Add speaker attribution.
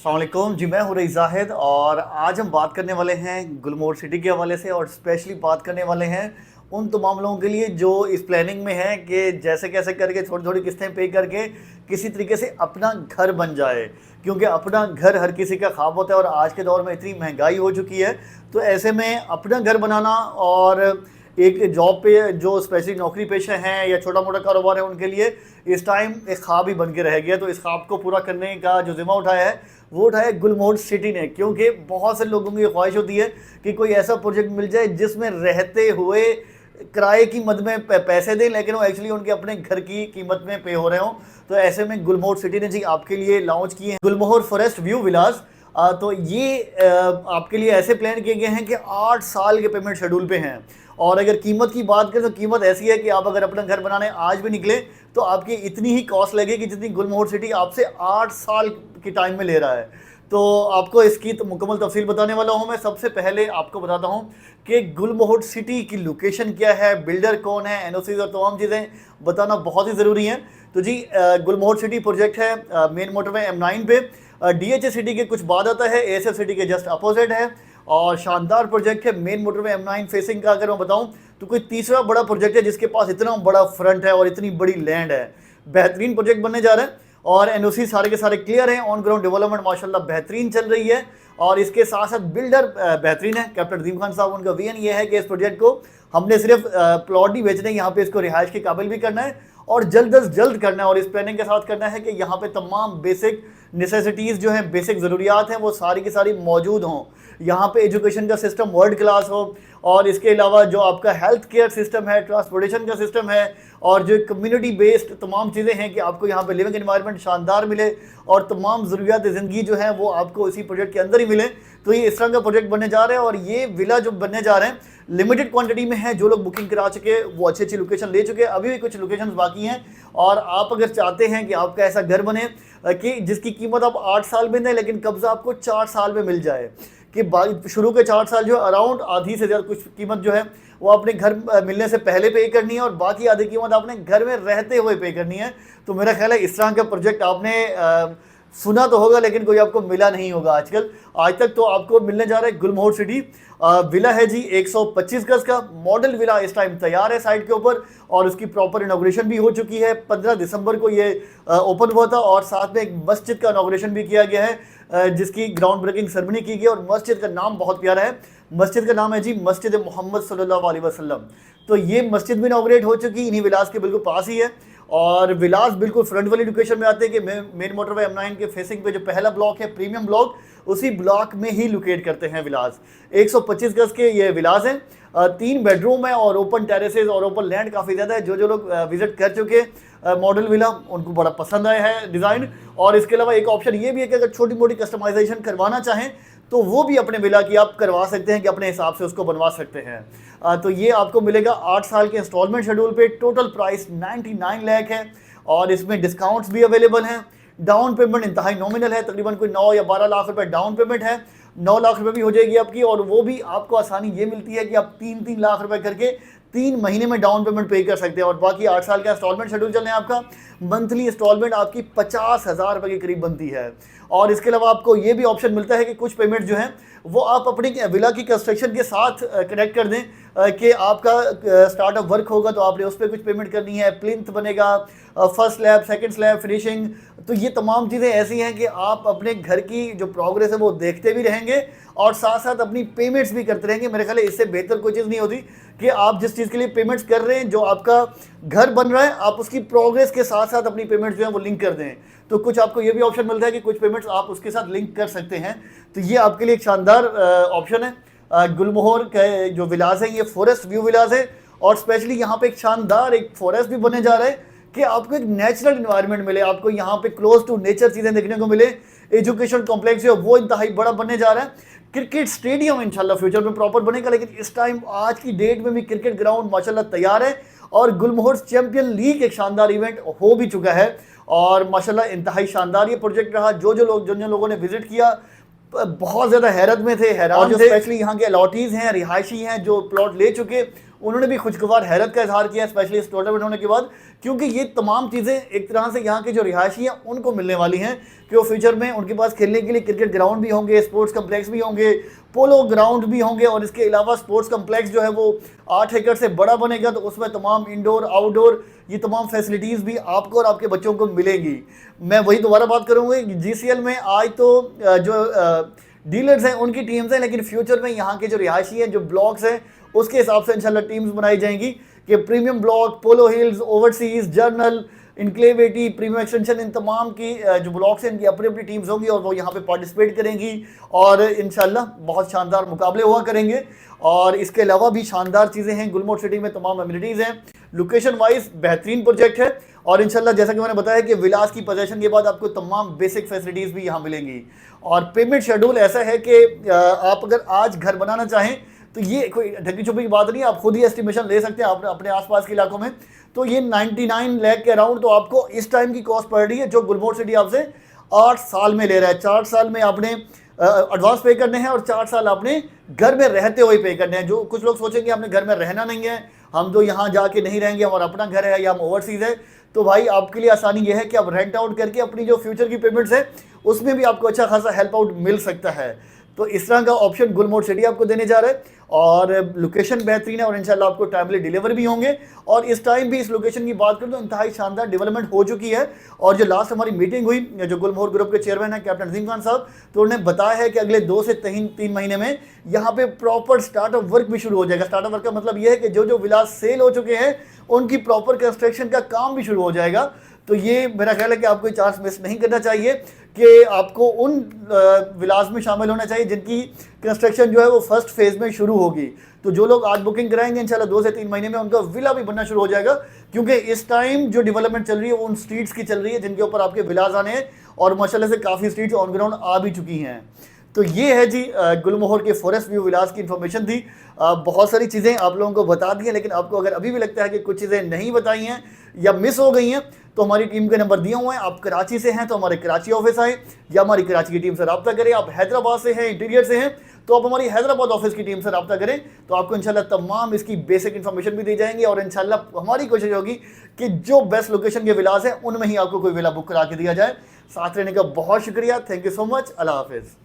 Speaker 1: अस्सलाम वालेकुम जी, मैं हूँ रईस ज़ाहिद और आज हम बात करने वाले हैं गुलमोहर सिटी के हवाले से और स्पेशली बात करने वाले हैं उन तमाम लोगों के लिए जो इस प्लानिंग में हैं कि जैसे कैसे करके थोड़ी थोड़ी किस्तें पे करके किसी तरीके से अपना घर बन जाए, क्योंकि अपना घर हर किसी का ख्वाब होता है और आज के दौर में इतनी महंगाई हो चुकी है। तो ऐसे में अपना घर बनाना और एक जॉब पे जो स्पेशली नौकरी पेशा हैं या छोटा मोटा कारोबार है उनके लिए इस टाइम एक ख्वाब ही बन के रह गया। तो इस ख्वाब को पूरा करने का जो जिम्मा उठाया है वो उठाया गुलमोहर सिटी ने, क्योंकि बहुत से लोगों की ख्वाहिश होती है कि कोई ऐसा प्रोजेक्ट मिल जाए जिसमें रहते हुए किराए की मद में पैसे दें, लेकिन वो एक्चुअली उनके अपने घर की कीमत में पे हो रहे हों। तो ऐसे में गुलमोहर सिटी ने जी आपके लिए लॉन्च किए हैं गुलमोहर फॉरेस्ट व्यू विलास। तो ये आपके लिए ऐसे प्लान किए गए हैं कि 8 साल के पेमेंट शेड्यूल पे हैं। और अगर कीमत की बात करें तो कीमत ऐसी है कि आप अगर अपना घर बनाने आज भी निकले तो आपकी इतनी ही कॉस्ट लगेगी जितनी गुलमोहर सिटी आपसे 8 साल की टाइम में ले रहा है। तो आपको इसकी तो मुकम्मल तफसील बताने वाला हूँ। मैं सबसे पहले आपको बताता हूँ कि गुलमोहर सिटी की लोकेशन क्या है, बिल्डर कौन है, एनओसी और तमाम चीज़ें बताना बहुत ही ज़रूरी हैं। तो जी गुलमोहर सिटी प्रोजेक्ट है मेन मोटरवे M9 पे, DHA सिटी के कुछ बाद आता है, ASF सिटी के जस्ट अपोजिट है और शानदार प्रोजेक्ट है मेन मोटरवे M9 फेसिंग का। अगर मैं बताऊं तो कोई तीसरा बड़ा प्रोजेक्ट है जिसके पास इतना बड़ा फ्रंट है और इतनी बड़ी लैंड है। बेहतरीन प्रोजेक्ट बनने जा रहा है और एनओसी सारे के सारे क्लियर हैं। ऑन ग्राउंड डेवलपमेंट माशाल्लाह बेहतरीन चल रही है और इसके साथ साथ बिल्डर बेहतरीन है। कैप्टन रदीम खान साहब, उनका विजन ये है कि इस प्रोजेक्ट को हमने सिर्फ प्लॉट नहीं बेचने, यहाँ पे इसको रिहाइश के काबिल भी करना है और जल्द अज जल्द करना है। और इस प्लानिंग के साथ करना है कि यहाँ पे तमाम बेसिक नेसेसिटीज़ जो हैं, बेसिक ज़रूरियात हैं, वो सारी की सारी मौजूद हों। यहाँ पे एजुकेशन का सिस्टम वर्ल्ड क्लास हो और इसके अलावा जो आपका हेल्थ केयर सिस्टम है, ट्रांसपोर्टेशन का सिस्टम है और जो कम्युनिटी बेस्ड तमाम चीज़ें हैं कि आपको यहाँ पे लिविंग एनवायरनमेंट शानदार मिले और तमाम ज़रूरियात ज़िंदगी जो है वो आपको इसी प्रोजेक्ट के अंदर ही मिले। तो ये इस तरह का प्रोजेक्ट बनने जा रहे हैं और ये विला जो बनने जा रहे हैं लिमिटेड क्वांटिटी में है। जो लोग बुकिंग करा चुके वो अच्छी अच्छी लोकेशन ले चुके हैं, अभी भी कुछ लोकेशन बाकी हैं। और आप अगर चाहते हैं कि आपका ऐसा घर बने कि जिसकी कीमत आप 8 साल में दें लेकिन कब्जा आपको 4 साल में मिल जाए, कि शुरू के 4 साल जो अराउंड आधी से ज़्यादा कुछ कीमत जो है वो अपने घर मिलने से पहले पे करनी है और बाकी आधी कीमत आपने घर में रहते हुए पे करनी है। तो मेरा ख्याल है इस तरह का प्रोजेक्ट आपने सुना तो होगा लेकिन कोई आपको मिला नहीं होगा आजकल आज तक। तो आपको मिलने जा रहा है गुलमोहर सिटी विला है जी 125 गज का मॉडल विला इस टाइम तैयार है साइट के ऊपर और उसकी प्रॉपर इनॉग्रेशन भी हो चुकी है। 15 दिसंबर को ये ओपन हुआ था और साथ में एक मस्जिद का इनॉग्रेशन भी किया गया है जिसकी ग्राउंड ब्रेकिंग सेरेमनी की गई और मस्जिद का नाम बहुत प्यारा है। मस्जिद का नाम है जी मस्जिद मोहम्मद सल्लल्लाहु अलैहि वसल्लम। तो ये मस्जिद भी इनॉग्रेट हो चुकी, इन्हीं विलास के बिल्कुल पास ही है और विलास बिल्कुल फ्रंट वाली लोकेशन में आते हैं कि मेन मोटरवे M9 के फेसिंग पे जो पहला ब्लॉक है प्रीमियम ब्लॉक, उसी ब्लॉक में ही लोकेट करते हैं विलास। 125 गज के ये विलास हैं, 3 बेडरूम है और ओपन टेरेसेस और ओपन लैंड काफ़ी ज़्यादा है। जो जो लोग विजिट कर चुके मॉडल विला उनको बड़ा पसंद आया है डिज़ाइन। और इसके अलावा एक ऑप्शन ये भी है कि अगर छोटी मोटी कस्टमाइजेशन करवाना चाहें तो वो भी अपने विला की आप करवा सकते हैं कि अपने हिसाब से उसको बनवा सकते हैं। तो ये आपको मिलेगा 8 साल के इंस्टॉलमेंट शेड्यूल पे। टोटल प्राइस 99 लाख है और इसमें डिस्काउंट्स भी अवेलेबल हैं। डाउन पेमेंट इंतहाई नॉमिनल है, तकरीबन कोई 9 या 12 लाख रुपए डाउन पेमेंट है। 9 लाख रुपए भी हो जाएगी आपकी और वो भी आपको आसानी ये मिलती है कि आप 3-3 लाख रुपए करके 3 महीने में डाउन पेमेंट पे कर सकते हैं और बाकी 8 साल का इंस्टॉलमेंट शेड्यूल चल रहे हैं। आपका मंथली इंस्टॉलमेंट आपकी 50,000 रुपये के करीब बनती है। और इसके अलावा आपको ये भी ऑप्शन मिलता है कि कुछ पेमेंट जो है वो आप अपनी विला की कंस्ट्रक्शन के साथ कनेक्ट कर दें कि आपका स्टार्टअप वर्क होगा तो आपने उस पर कुछ पेमेंट करनी है, प्लिंथ बनेगा, first slab, second slab, finishing. तो ये तमाम चीज़ें ऐसी हैं कि आप अपने घर की जो प्रोग्रेस है वो देखते भी रहेंगे और साथ साथ अपनी पेमेंट्स भी करते रहेंगे। मेरे ख्याल है इससे बेहतर कोई चीज़ नहीं होती कि आप जिस चीज़ के लिए पेमेंट्स कर रहे हैं, जो आपका घर बन रहा है, आप उसकी प्रोग्रेस के साथ साथ अपनी पेमेंट्स जो है वो लिंक कर दें। तो कुछ आपको ये भी ऑप्शन मिलता है कि कुछ पेमेंट्स आप उसके साथ लिंक कर सकते हैं। तो ये आपके लिए एक शानदार ऑप्शन है। गुलमोहर के जो विलास है ये फॉरेस्ट व्यू विलास है और स्पेशली यहाँ पे एक शानदार एक फॉरेस्ट भी बनने जा रहा है कि आपको एक नेचुरल इन्वायरमेंट मिले, आपको यहाँ पे क्लोज टू नेचर चीज़ें देखने को मिले। एजुकेशन कॉम्प्लेक्स जो है वो इंतहाई बड़ा बनने जा रहा है। क्रिकेट स्टेडियम इंशाल्लाह फ्यूचर में प्रॉपर बनेगा, लेकिन इस टाइम आज की डेट में भी क्रिकेट ग्राउंड माशाल्लाह तैयार है और गुलमोहर चैंपियन लीग एक शानदार इवेंट हो भी चुका है और माशाल्लाह इंतहाई शानदार ये प्रोजेक्ट रहा। जो जो लोगों ने विजिट किया बहुत ज़्यादा हैरत में थे, हैरान थे। स्पेशली यहाँ के अलॉटीज़ हैं, रिहायशी हैं जो प्लॉट ले चुके, उन्होंने भी खुशगवार हैरत का इजहार किया, स्पेशली इस टूर्नामेंट होने के बाद, क्योंकि ये तमाम चीज़ें एक तरह से यहाँ के जो रिहायशी हैं उनको मिलने वाली हैं कि वो फ्यूचर में उनके पास खेलने के लिए क्रिकेट ग्राउंड भी होंगे, स्पोर्ट्स कम्प्लेक्स भी होंगे, पोलो ग्राउंड भी होंगे, और इसके अलावा स्पोर्ट्स कम्प्लेक्स जो है वो 8 एकड़ से बड़ा बनेगा, तो उसमें तमाम इंडोर आउटडोर ये तमाम फैसिलिटीज़ भी आपको और आपके बच्चों को मिलेंगी। मैं वही दोबारा बात करूँगी, GCL में आज तो जो डीलर्स हैं उनकी टीम्स हैं, लेकिन फ्यूचर में यहाँ के जो रिहायशी हैं, जो ब्लॉक्स हैं, उसके हिसाब से इंशाल्लाह टीम्स बनाई जाएंगी कि premium block, Polo Hills, overseas, journal, enclave 80, premium extension, इन तमाम की जो ब्लॉक्स हैं इनकी अपनी अपनी टीम्स होंगी और वो यहाँ पे पार्टिसिपेट करेंगी और इंशाल्लाह बहुत शानदार मुकाबले हुआ करेंगे। और इसके अलावा भी शानदार चीज़ें हैं, गुलमोहर सिटी में तमाम एमिनिटीज़ हैं, लोकेशन वाइज बेहतरीन प्रोजेक्ट है, और इंशाल्लाह जैसा कि मैंने बताया कि विलास की पोजेशन के बाद आपको तमाम बेसिक फैसिलिटीज़ भी यहाँ मिलेंगी। और पेमेंट शेड्यूल ऐसा है कि आप अगर आज घर बनाना चाहें तो ये कोई ढकी छुपी की बात नहीं, आप खुद ही एस्टिमेशन ले सकते हैं अपने आसपास के इलाकों में। तो ये 99 लाख के अराउंड तो आपको इस टाइम की कॉस्ट पड़ रही है, जो गुलमोहर सिटी आपसे 8 साल में ले रहा है। 4 साल में आपने एडवांस पे करने हैं और 4 साल आपने घर में रहते हुए पे करने हैं। जो कुछ लोग सोचेंगे आपने घर में रहना नहीं है, हम तो यहाँ जाके नहीं रहेंगे, हमारा अपना घर है या हम ओवरसीज है, तो भाई आपके लिए आसानी यह है कि आप रेंट आउट करके अपनी जो फ्यूचर की पेमेंट्स है उसमें भी आपको अच्छा खासा हेल्प आउट मिल सकता है। तो इस तरह का ऑप्शन गुलमोहर सिटी आपको देने जा रहा है, और लोकेशन बेहतरीन है और इंशाल्लाह आपको टाइमली डिलीवर भी होंगे। और इस टाइम भी इस लोकेशन की बात करूं तो इंतहाई शानदार डेवलपमेंट हो चुकी है। और जो लास्ट हमारी मीटिंग हुई, जो गुलमोहर ग्रुप के चेयरमैन है कैप्टन अजीम खान साहब, तो उन्होंने बताया है कि अगले 2 से 3 महीने में यहाँ पे प्रॉपर स्टार्टअप वर्क भी शुरू हो जाएगा। स्टार्टअप वर्क का मतलब ये है कि जो जो विलास सेल हो चुके हैं उनकी प्रॉपर कंस्ट्रक्शन का काम भी शुरू हो जाएगा। तो ये मेरा ख्याल है कि आपको चांस मिस नहीं करना चाहिए कि आपको उन विलास में शामिल होना चाहिए जिनकी कंस्ट्रक्शन जो है वो फर्स्ट फेज में शुरू होगी। तो जो लोग आज बुकिंग कराएंगे इंशाल्लाह 2 से 3 महीने में उनका विला भी बनना शुरू हो जाएगा, क्योंकि इस टाइम जो डेवलपमेंट चल रही है वो उन स्ट्रीट्स की चल रही है जिनके ऊपर आपके विलास आने हैं, और माशाल्लाह से काफ़ी स्ट्रीट्स ऑन ग्राउंड आ भी चुकी हैं। तो ये है जी गुलमोहर के फॉरेस्ट व्यू विलास की इन्फॉर्मेशन थी। बहुत सारी चीज़ें आप लोगों को बता दी हैं, लेकिन आपको अगर अभी भी लगता है कि कुछ चीज़ें नहीं बताई हैं या मिस हो गई हैं, तो हमारी टीम के नंबर दिए हुए हैं। आप कराची से हैं तो हमारे कराची ऑफिस आएँ या हमारी कराची की टीम से रब्ता करें। आप हैदराबाद से हैं, इंटीरियर से हैं, तो आप हमारी हैदराबाद ऑफिस की टीम से रब्ता करें, तो आपको इंशाल्लाह तमाम इसकी बेसिक इन्फॉर्मेशन भी दी जाएंगी। और इंशाल्लाह हमारी कोशिश होगी कि जो बेस्ट लोकेशन के विलास हैं उनमें ही आपको कोई विला बुक करा के दिया जाए। साथ रहने का बहुत शुक्रिया, थैंक यू सो मच, अल्लाह हाफिज़।